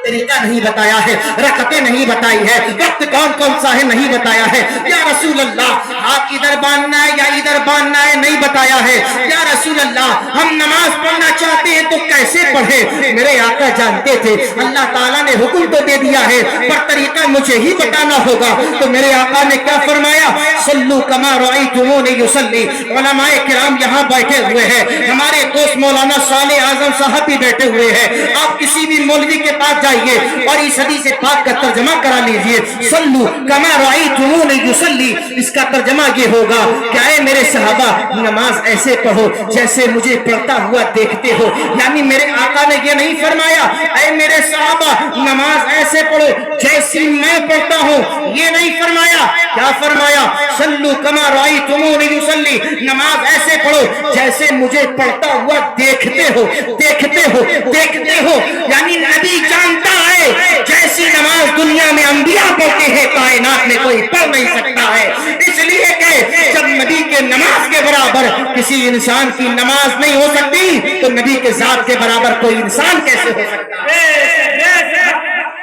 طریقہ نہیں بتایا ہے، رکعتیں نہیں بتائی ہے، وقت کون کون سا ہے نہیں بتایا ہے۔ یا رسول اللہ ہاتھ ادھر باندھنا ہے یا ادھر باندھنا ہے نہیں بتایا ہے۔ یا رسول اللہ ہم نماز پڑھنا چاہتے ہیں تو کیسے پڑھے؟ میرے آقا جانتے تھے اللہ تعالیٰ نے حکم تو دے دیا ہے پر طریقہ مجھے ہی بتانا ہوگا، تو میرے آقا نے کیا فرمایا؟ صلو کما رأیتمونی یصلی۔ علماء کرام یہاں بیٹھے ہوئے ہیں، ہمارے دوست مولانا صالح اعظم صاحب بھی بیٹھے ہوئے ہیں، آپ کسی بھی مولوی کے پاس جائیے اور اس حدیث پاک کا ترجمہ کرا لیجئے، صلو کما رأیتمونی یصلی۔ اس کا ترجمہ یہ ہوگا کہ اے میرے صحابہ نماز ایسے پڑھو جیسے مجھے پڑھتا ہوا دیکھتے ہو۔ یعنی میرے آقا نے یہ نہیں فرمایا اے میرے صحابہ نماز ایسے پڑھو جیسی میں پڑھتا ہوں، یہ نہیں فرمایا۔ کیا فرمایا؟ صلو کما رأیتمونی یصلی، نماز ایسے پڑھو جیسے مجھے پڑھتا ہوا دیکھتے ہو، دیکھتے ہو، دیکھتے ہو۔ یعنی نبی جانتا ہے جیسی نماز دنیا میں انبیاء پڑھتے ہیں کائنات میں کوئی پڑھ نہیں سکتا ہے، اس لیے کہ جب نبی کے نماز کے برابر کسی انسان کی نماز نہیں ہو سکتی تو نبی کے ذات کے برابر کوئی انسان کیسے ہو سکتا ہے؟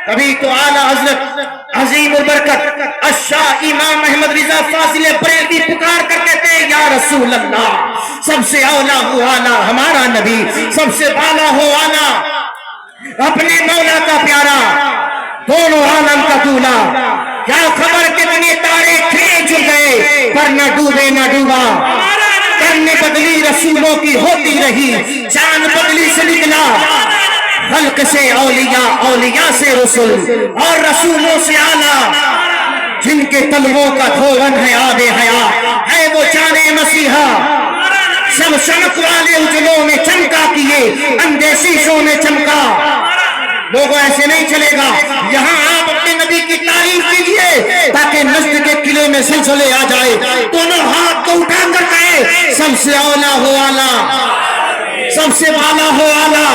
کبھی تو اعلیٰ حضرت عظیم البرکت الشاہ امام احمد رضا فاضل بریلوی پکار کرتے تھے یا رسول اللہ سب سے اولا ہو اعلیٰ ہمارا نبی، سب سے بالا ہو اعلیٰ اپنے مولا کا پیارا، دونوں عالم کا دولا۔ کیا خبر کتنے تارے کھلے جل گئے پر نہ ڈوبے نہ ڈوبا، کرنے بدلی رسولوں کی ہوتی رہی، چاند بدلی سے نکلا، خلق سے اولیاء، اولیاء سے رسول اور رسولوں سے اعلیٰ، جن کے طلبوں کا دھون ہے آب حیات، ہے وہ جانے مسیحا، سب شمق والے اجلوں میں چمکا کیے، اندھے شیشوں میں چمکا۔ لوگوں ایسے نہیں چلے گا، یہاں آپ اپنے نبی کی تعریف کیجئے تاکہ نجد کے قلعے میں سلسلے آ جائے، دونوں ہاتھ کو اٹھا کر کہے سب سے اولا ہو اعلیٰ، سب سے بالا ہو اعلیٰ،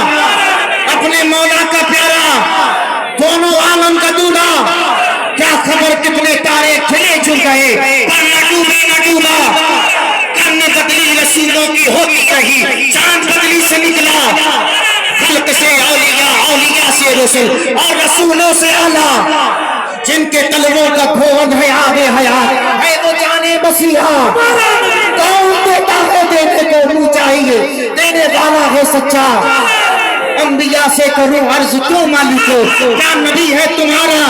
اپنے مولا کا پیارا، دونوں عالم کا دولا۔ کیا خبر کتنے تارے کھلے جل گئے پر نہ ڈوبے نہ ڈوبا، کرنے بدلی رسولوں کی ہوتی رہی، چاند بدلی سے نکلا، خلق سے اولیاء، اولیاء سے رسول اور رسولوں سے اعلیٰ، جن کے قلبوں کا دھون ہے آب حیات، ہے وہ جانے مسیحا۔ کون دیتا ہے دینے کو منہ چاہیے، دینے والا ہے سچا۔ انبیاء سے کروں عرض کیوں مالکو، کیا نبی ہے تمہارا؟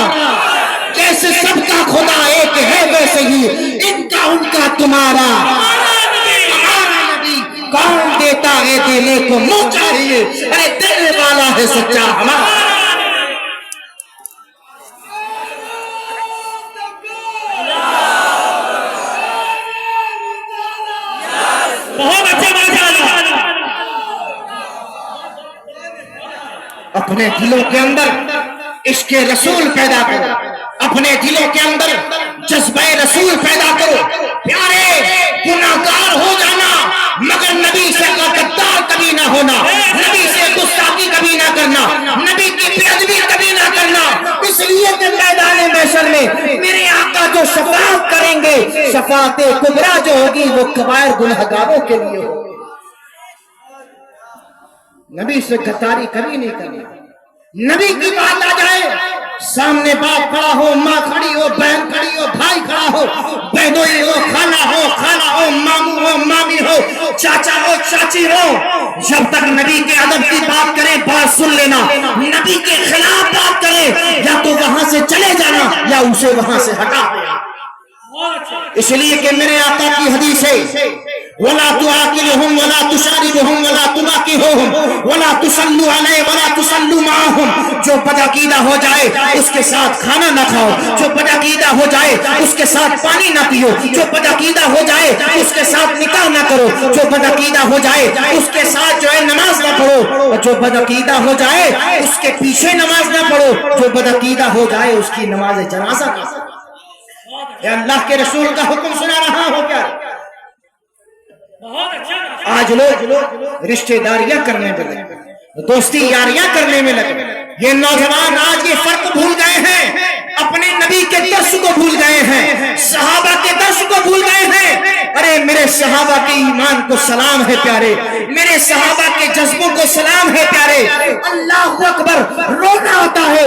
جیسے سب کا خدا ایک ہے ویسے ہی ان کا ان کا تمہارا۔ ہمارا نبی کون دیتا ہے دینے کو منہ چاہیے، ارے دینے والا ہے سچا ہمارا۔ بہت اچھا اپنے دلوں کے اندر عشق رسول پیدا کرو، اپنے دلوں کے اندر جذبہ رسول پیدا کرو۔ پیارے گناہگار ہو جانا مگر نبی سے غدار کبھی نہ ہونا، نبی سے گستاخی کبھی نہ کرنا، نبی کی بے ادبی کبھی نہ کرنا، اس لیے کہ میدان محشر میں میرے آقا جو شفاعت کریں گے، شفاعت کبریٰ جو ہوگی وہ کبائر گنہگاروں کے لیے ہوگی۔ نبی سے غداری کبھی نہیں کرنا۔ نبی کی بات آ جائے، سامنے باپ کھڑا ہو، ماں کھڑی ہو، بہن کھڑی ہو، بھائی کھڑا ہو، بہنوئی ہو، خالہ ہو، ماموں ہو، مامی ہو، چاچا ہو، چاچی ہو، جب تک نبی کے ادب کی بات کریں بات سن لینا، نبی کے خلاف بات کریں یا تو وہاں سے چلے جانا یا اسے وہاں سے ہٹا دینا۔ اس لیے کہ میرے آقا کی حدیث ہے وَلَا تُعَاقِلُهُمْ وَلَا تُشَارِبُهُمْ وَلَا تُبَاقِهُمْ وَلَا تُصَلُّوا عَلَيْهِ وَلَا تُصَلُّوا مَعَهُمْ۔ جو بدعقیدہ ہو جائے اس کے ساتھ کھانا نہ کھاؤ، جو بدعقیدہ ہو جائے اس کے ساتھ پانی نہ پیو، جو بدعقیدہ ہو جائے اس کے ساتھ نکاح نہ کرو، جو بدعقیدہ ہو جائے اس کے ساتھ جو ہے نماز نہ پڑھو، اور جو بدعقیدہ ہو جائے اس کے پیچھے نماز نہ پڑھو، جو بدعقیدہ ہو جائے اس کی نماز جنازہ نہ پڑھو۔ یہ اللہ کے رسول کا حکم سنا رہا ہو کیا؟ آج لوگ رشتہ داریاں کرنے میں لگے، دوستی یاریاں کرنے میں لگے۔ یہ نوجوان آج یہ فرق بھول گئے ہیں، اپنے نبی کے درس کو بھول گئے ہیں، صحابہ کے درس کو بھول گئے ہیں۔ ارے میرے صحابہ کے ایمان کو سلام ہے پیارے، میرے صحابہ کے جذبوں کو سلام ہے پیارے۔ اللہ اکبر، رونا آتا ہے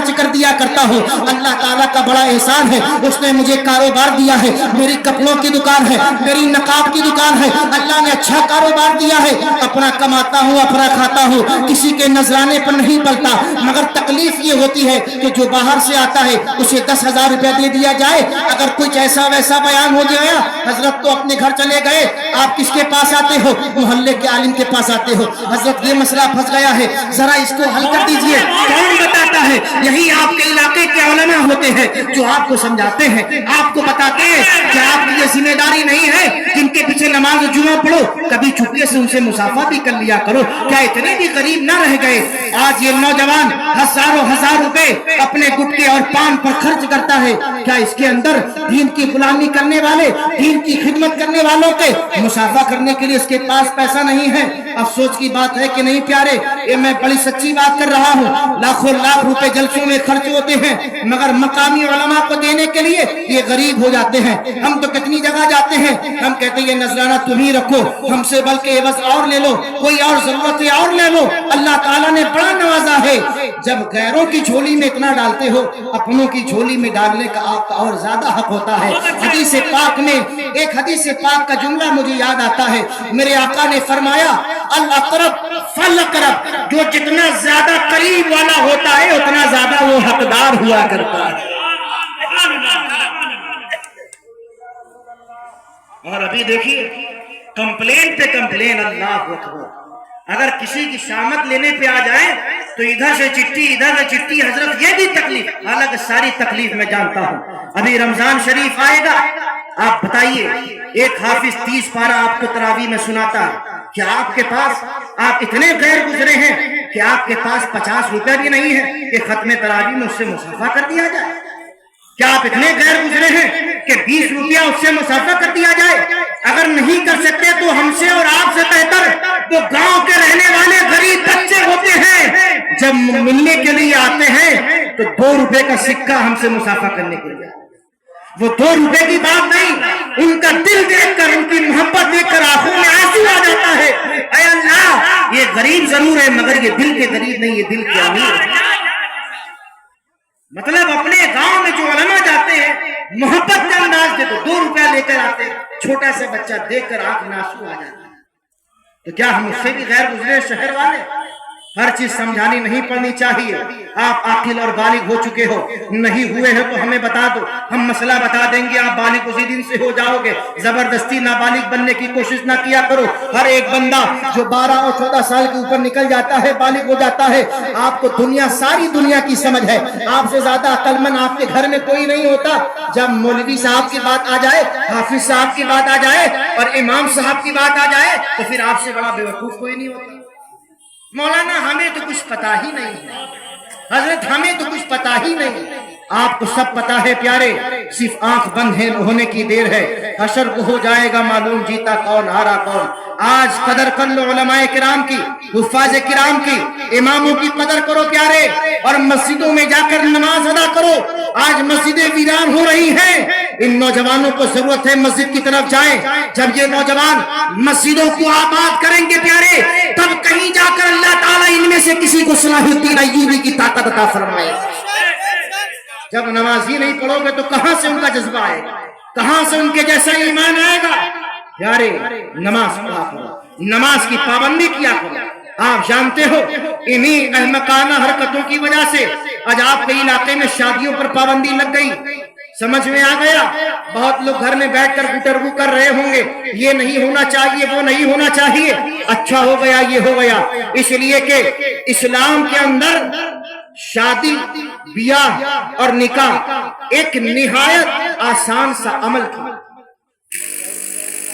خرچ کر دیا کرتا ہوں۔ اللہ تعالیٰ کا بڑا احسان ہے، اس نے مجھے کاروبار دیا ہے، میری کپڑوں کی دکان ہے، میری نقاب کی دکان ہے، اللہ نے اچھا کاروبار دیا ہے، اپنا کماتا ہوں، اپنا کھاتا ہوں، کسی کے نذرانے پر نہیں پلتا۔ مگر تکلیف یہ ہوتی ہے کہ جو باہر سے آتا ہے اسے 10,000 روپیہ دے دیا جائے، اگر کچھ ایسا ویسا بیان ہو گیا، حضرت تو اپنے گھر چلے گئے، آپ کس کے پاس آتے ہو؟ محلے کے عالم کے پاس آتے ہو، حضرت یہ مسئلہ پھنس گیا ہے، ذرا اس کو حل کر دیجئے۔ کون بتاتا ہے؟ یہی آپ کے علاقے کے علماء ہوتے ہیں جو آپ کو سمجھاتے ہیں، آپ کو بتاتے ہیں کہ آپ کی یہ ذمہ داری نہیں ہے، جن کے پیچھے نماز جمعہ پڑھو، کبھی چھپکے سے ان سے مسافہ بھی کر لیا کرو۔ کیا اتنے بھی غریب نہ رہ گئے؟ آج یہ نوجوان ہزاروں ہزار روپے اپنے گٹکے اور پان پر خرچ کرتا ہے، کیا اس کے اندر دین کی غلامی کرنے والے، دین کی خدمت کرنے والوں کے مسافہ کرنے کے لیے اس کے پاس پیسہ نہیں ہے؟ افسوس کی بات ہے کہ نہیں پیارے، یہ میں بڑی سچی بات کر رہا ہوں، لاکھوں لاکھ روپے جلسوں میں خرچ ہوتے ہیں، مگر مقامی علماء کو دینے کے لیے یہ غریب ہو جاتے ہیں۔ ہم تو کتنی جگہ جاتے ہیں، ہم کہتے ہیں یہ نذرانہ تم ہی رکھو، ہم سے بلکہ عوض اور لے لو، کوئی اور ضرورت ہے اور لے لو۔ اللہ تعالیٰ نے بڑا نوازا ہے، جب غیروں کی جھولی میں اتنا ڈالتے ہو، اپنوں کی جھولی میں ڈالنے کا آپ کا اور زیادہ حق ہوتا ہے۔ حدیث پاک میں ایک حدیث پاک کا جملہ مجھے یاد آتا ہے، میرے آقا نے فرمایا الاقرب فالاقرب، جو جتنا زیادہ قریب والا ہوتا ہے اتنا زیادہ وہ حقدار ہوا کرتا ہے۔ اور ابھی دیکھیے کمپلین پہ کمپلین، اللہ اکبر، اگر کسی کی شامت لینے پہ آ جائے تو ادھر سے چٹھی ادھر سے چٹھی، حضرت یہ بھی تکلیف، حالانکہ ساری تکلیف میں جانتا ہوں۔ ابھی رمضان شریف آئے گا، آپ بتائیے ایک حافظ 30 پارہ آپ کو تراویح میں سناتا ہے، کیا آپ کے پاس، آپ اتنے غیر گزرے ہیں کہ آپ کے پاس 50 روپے بھی نہیں ہے کہ ختم تراویح میں اس سے مسافہ کر دیا جائے؟ کیا آپ اتنے غیر گزرے ہیں کہ 20 روپیہ اس سے مسافہ کر دیا جائے؟ اگر نہیں کر سکتے تو ہم سے اور آپ سے بہتر وہ گاؤں کے رہنے والے غریب بچے ہوتے ہیں، جب ملنے کے لیے آتے ہیں تو 2 روپے کا سکہ ہم سے مسافہ کرنے کے لیے، وہ 2 روپے کی بات نہیں، ان کا دل دیکھ کر، ان کی محبت دیکھ کر آنکھوں میں آنسو آ جاتا ہے۔ اے اللہ، یہ غریب ضرور ہے مگر یہ دل کے غریب نہیں، یہ دل کے امیر ہے۔ مطلب اپنے گاؤں میں جو علماء جاتے ہیں محبت کا انداز دے تو 2 روپیہ لے کر آتے ہیں، چھوٹا سا بچہ دیکھ کر آنکھ میں آنسو آ جاتا ہے۔ تو کیا ہم اس سے بھی غیر گزرے شہر والے؟ ہر چیز سمجھانی نہیں پڑنی چاہیے۔ آپ عاقل اور بالغ ہو چکے ہو، نہیں ہوئے ہیں تو ہمیں بتا دو، ہم مسئلہ بتا دیں گے، آپ بالغ اسی دن سے ہو جاؤ گے۔ زبردستی نابالغ بننے کی کوشش نہ کیا کرو۔ ہر ایک بندہ جو 12 اور 14 سال کے اوپر نکل جاتا ہے، بالغ ہو جاتا ہے، آپ کو دنیا، ساری دنیا کی سمجھ ہے۔ آپ سے زیادہ عقل مند آپ کے گھر میں کوئی نہیں ہوتا۔ جب مولوی صاحب کی بات آ جائے، حافظ صاحب کی بات آ جائے اور امام صاحب کی بات آ جائے تو پھر آپ سے بڑا بیوقوف کوئی نہیں ہوتا۔ مولانا ہمیں تو کچھ پتا ہی نہیں ہے، حضرت ہمیں تو کچھ پتا ہی نہیں۔ آپ کو سب پتا ہے پیارے، صرف آنکھ بند ہونے کی دیر ہے، حشر کو ہو جائے گا معلوم جیتا کون ہارا کون۔ آج قدر کر لو علماء کرام کی، حفاظ کرام کی، اماموں کی قدر کرو پیارے، اور مسجدوں میں جا کر نماز ادا کرو۔ آج مسجدیں ویران ہو رہی ہیں، ان نوجوانوں کو ضرورت ہے مسجد کی طرف جائیں۔ جب یہ نوجوان مسجدوں کو آباد کریں گے پیارے، تب کہیں جا کر اللہ تعالیٰ ان میں سے کسی کو صلاح الدین ایوبی کی طاقت عطا فرمائے۔ جب نماز ہی نہیں پڑھو گے تو کہاں سے ان کا جذبہ آئے گا، کہاں سے ان کے جیسا ایمان آئے گا؟ پیارے نماز پڑھا کرو، نماز کی پابندی کیا کرو۔ آپ جانتے ہو انہی احمقانہ حرکتوں کی وجہ سے آج آپ کے علاقے میں شادیوں پر پابندی لگ گئی۔ سمجھ میں آ گیا، بہت لوگ گھر میں بیٹھ کر گٹرگو کر رہے ہوں گے، یہ نہیں ہونا چاہیے، وہ نہیں ہونا چاہیے، اچھا ہو گیا یہ ہو گیا، اس لیے کہ اسلام کے اندر شادی، بیاہ اور نکاح ایک نہایت آسان سا عمل تھا،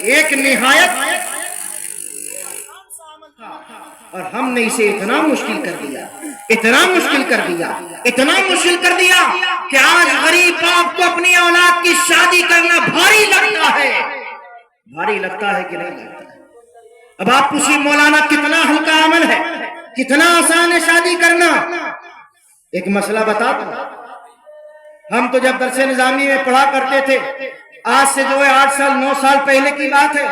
ایک نہایت، اور ہم نے اسے اتنا مشکل کر دیا، اتنا مشکل کر دیا، اتنا مشکل کر دیا کہ آج غریب باپ کو اپنی اولاد کی شادی کرنا بھاری لگتا ہے۔ بھاری لگتا ہے کہ نہیں لگتا؟ اب آپ پوچھیے مولانا کتنا ہلکا عمل ہے، کتنا آسان ہے شادی کرنا؟ ایک مسئلہ بتا دوں، ہم تو جب درس نظامی میں پڑھا کرتے تھے، آج سے جو ہے 8 سال 9 سال پہلے کی بات ہے،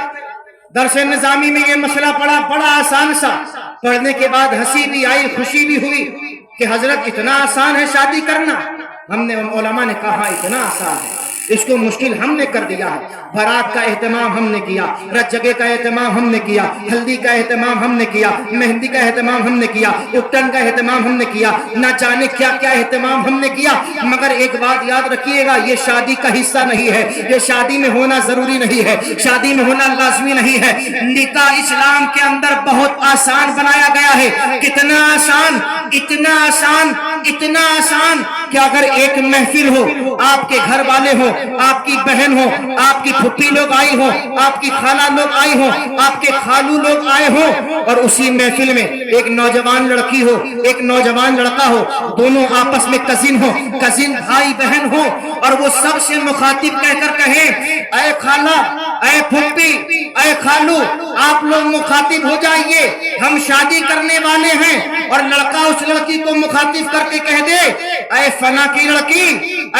درس نظامی میں یہ مسئلہ پڑھا، بڑا آسان سا، پڑھنے کے بعد ہنسی بھی آئی، خوشی بھی ہوئی، کہ حضرت اتنا آسان ہے شادی کرنا؟ ہم نے علماء نے کہا اتنا آسان ہے، اس کو مشکل ہم نے کر دیا ہے۔ بارات کا اہتمام ہم نے کیا، رت جگے کا اہتمام ہم نے کیا، ہلدی کا اہتمام ہم نے کیا، مہندی کا اہتمام ہم نے کیا، اپٹن کا اہتمام ہم نے کیا، نہ جانے کیا کیا اہتمام ہم نے کیا۔ مگر ایک بات یاد رکھیے گا، یہ شادی کا حصہ نہیں ہے، یہ شادی میں ہونا ضروری نہیں ہے، شادی میں ہونا لازمی نہیں ہے۔ نکاح اسلام کے اندر بہت آسان بنایا گیا ہے۔ کتنا آسان، اتنا آسان، اتنا آسان کہ اگر ایک محفل ہو، آپ کے گھر والے ہو، آپ کی بہن ہو، آپ کی پھپھی لوگ آئی ہو، آپ کی خالہ لوگ آئی ہو، آپ کے خالو لوگ آئے ہو، اور اسی محفل میں ایک نوجوان لڑکی ہو، ایک نوجوان لڑکا ہو، دونوں آپس میں کزن ہو، کزن بھائی بہن ہو، اور وہ سب سے مخاطب کہہ کر کہیں اے خالہ، اے پھپھی، اے خالو، آپ لوگ مخاطب ہو جائیے، ہم شادی کرنے والے ہیں۔ اور لڑکا اس لڑکی کو مخاطب کر کے کہہ دے اے فلاں کی لڑکی،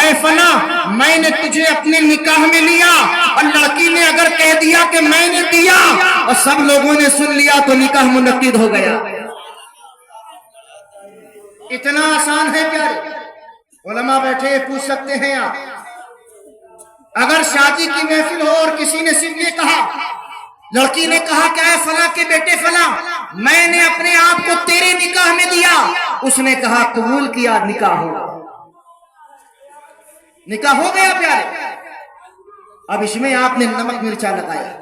اے فلاں، میں نے تجھے اپنے نکاح میں لیا، اور لڑکی نے اگر کہہ دیا کہ میں نے دیا اور سب لوگوں نے سن لیا تو نکاح منعقد ہو گیا۔ اتنا آسان ہے پیارے۔ علماء بیٹھے پوچھ سکتے ہیں آپ، اگر شادی کی محفل ہو اور کسی نے صرف یہ کہا، لڑکی نے کہا کہ اے فلاں کے بیٹے فلاں، میں نے اپنے آپ کو تیرے نکاح میں دیا، اس نے کہا قبول کیا، نکاح ہو، نکاح ہو گیا پیارے۔ اب اس میں آپ نے نمک مرچا لگایا،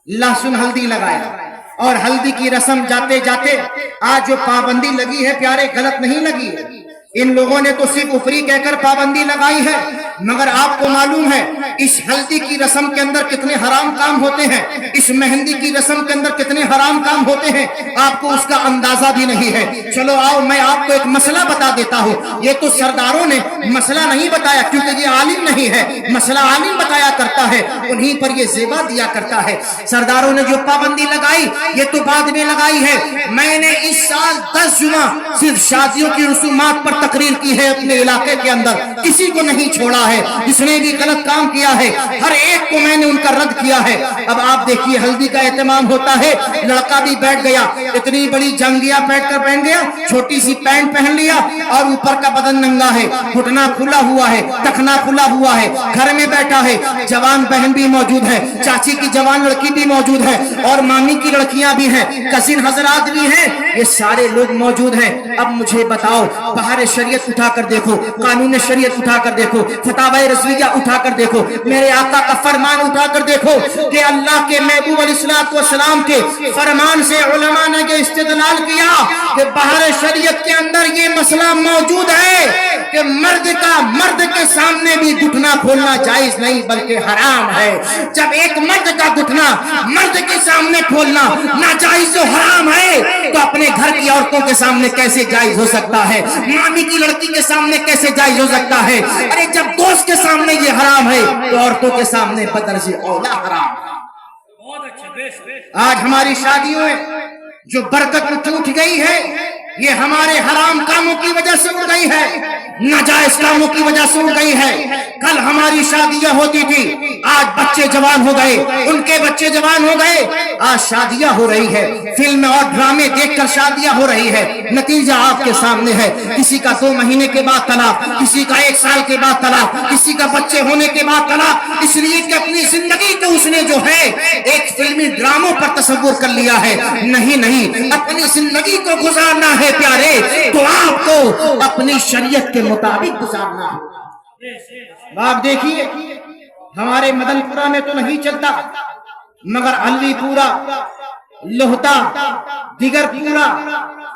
لہسن ہلدی لگایا، اور ہلدی کی رسم جاتے جاتے آج جو پابندی لگی ہے پیارے، غلط نہیں لگی ہے۔ ان لوگوں نے تو صرف اوپری کہہ کر پابندی لگائی ہے، مگر آپ کو معلوم ہے اس ہلدی کی رسم کے اندر کتنے حرام کام ہوتے ہیں، اس مہندی کی رسم کے اندر کتنے حرام کام ہوتے ہیں، آپ کو اس کا اندازہ بھی نہیں ہے۔ چلو آؤ میں آپ کو ایک مسئلہ بتا دیتا ہوں۔ یہ تو سرداروں نے مسئلہ نہیں بتایا، کیونکہ یہ عالم نہیں ہے، مسئلہ عالم بتایا کرتا ہے، انہیں پر یہ زیبا دیا کرتا ہے۔ سرداروں نے جو پابندی لگائی یہ تو بعد میں لگائی ہے۔ میں نے اس سال 10 جمعہ صرف شادیوں کی رسومات پر تقریر کی ہے اپنے علاقے کے اندر، کسی کو نہیں چھوڑا ہے، جس نے بھی غلط کام کیا ہے ہر ایک کو میں نے ان کا رد کیا ہے۔ اب آپ دیکھیے ہلدی کا اہتمام ہوتا ہے، لڑکا بھی بیٹھ گیا، اتنی بڑی جنگیا بیٹھ کر پہن گیا، چھوٹی سی پینٹ پہن لیا اور اوپر کا بدن ننگا ہے، گھٹنا کھلا ہوا ہے، ٹخنا کھلا ہوا ہے، گھر میں بیٹھا ہے، جوان بہن بھی موجود ہے، چاچی کی جوان لڑکی بھی موجود ہے، اور مامی کی لڑکیاں بھی ہیں، کزن حضرات بھی ہیں، یہ سارے لوگ موجود ہیں۔ اب مجھے بتاؤ، بہار شریعت اٹھا کر دیکھو، قانون شریعت اٹھا کر دیکھو، فتاوی رضویہ اٹھا کر دیکھو، میرے آقا کا فرمان اٹھا کر دیکھو کہ اللہ کے محبوب علیہ السلام کے فرمان سے علماء نے یہ استدلال کیا کہ بہار شریعت کے اندر یہ مسئلہ موجود ہے کہ مرد کے سامنے بھی گھٹنا کھولنا جائز نہیں بلکہ حرام ہے۔ جب ایک مرد کا گھٹنا مرد کے سامنے کھولنا ناجائز و حرام ہے تو اپنے گھر کی عورتوں کے سامنے کیسے جائز ہو سکتا ہے؟ مامی کی لڑکی کے سامنے کیسے جائز ہو سکتا ہے؟ ارے جب دوست کے سامنے یہ حرام ہے تو عورتوں کے سامنے بدرجہ اولا حرام۔ آج ہماری شادیوں میں جو برکت اٹھ گئی ہے یہ ہمارے حرام کاموں کی وجہ سے اٹھ گئی ہے، ناجائز کاموں کی وجہ سے اٹھ گئی ہے۔ کل ہماری شادیاں ہوتی تھی، آج بچے جوان ہو گئے، ان کے بچے جوان ہو گئے، آج شادیاں ہو رہی ہے، فلم اور ڈرامے دیکھ کر شادیاں ہو رہی ہے، نتیجہ آپ کے سامنے ہے، کسی کا 2 مہینے کے بعد طلاق، کسی کا 1 سال کے بعد طلاق، کسی کا بچے ہونے کے بعد طلاق، اس لیے کہ اپنی زندگی کو اس نے جو ہے ایک فلمی ڈراموں پر تصور کر لیا ہے۔ نہیں، اپنی زندگی کو گزارنا ہے پیارے تو آپ کو اپنی شریعت کے مطابق گزارنا ہے۔ آپ دیکھیے ہمارے مدن پورہ میں تو نہیں چلتا، مگر علی پورہ، لوہتا، دیگر پورا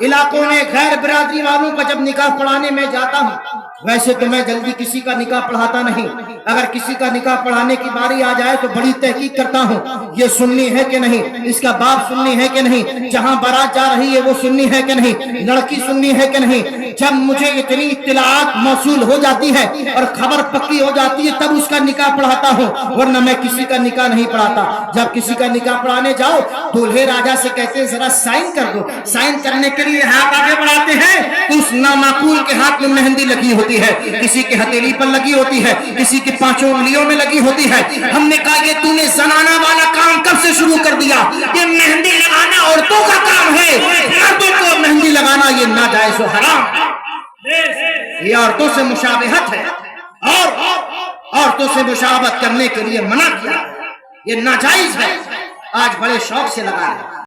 علاقوں میں غیر برادری والوں کا جب نکاح پڑھانے میں جاتا ہوں، ویسے تو میں جلدی کسی کا نکاح پڑھاتا نہیں، اگر کسی کا نکاح پڑھانے کی باری آ جائے تو بڑی تحقیق کرتا ہوں، یہ سننی ہے کہ نہیں، اس کا باپ سننی ہے کہ نہیں، جہاں بارات جا رہی ہے وہ سننی ہے کہ نہیں، لڑکی سننی ہے کہ نہیں۔ جب مجھے اتنی اطلاعات موصول ہو جاتی ہے اور خبر پکی ہو جاتی ہے تب اس کا نکاح پڑھاتا ہوں، ورنہ میں کسی کا نکاح نہیں پڑھاتا۔ جب کسی کا نکاح پڑھانے جاؤ دولہے راجا سے کہتے ہیں ذرا سائن کر دو، سائن کرنے کے لیے ہاتھ آگے بڑھاتے ہیں تو اس نامعقول کے ہاتھ میں مہندی لگی ہوتی ہے، کسی کے ہتھیلی پر لگی ہوتی ہے، کسی کی 5 انگلیوں میں لگی ہوتی ہے۔ ہم نے کہا یہ تو نے زنانہ والا کام کب سے شروع کر دیا؟ یہ مہندی لگانا عورتوں کا کام ہے، مردوں کو مہندی لگانا یہ ناجائز و حرام ہے۔ یہ عورتوں سے مشابہت ہے اور عورتوں سے مشابہت کرنے کے لیے منع کیا، یہ ناجائز ہے، آج بڑے شوق سے لگا رہے ہیں۔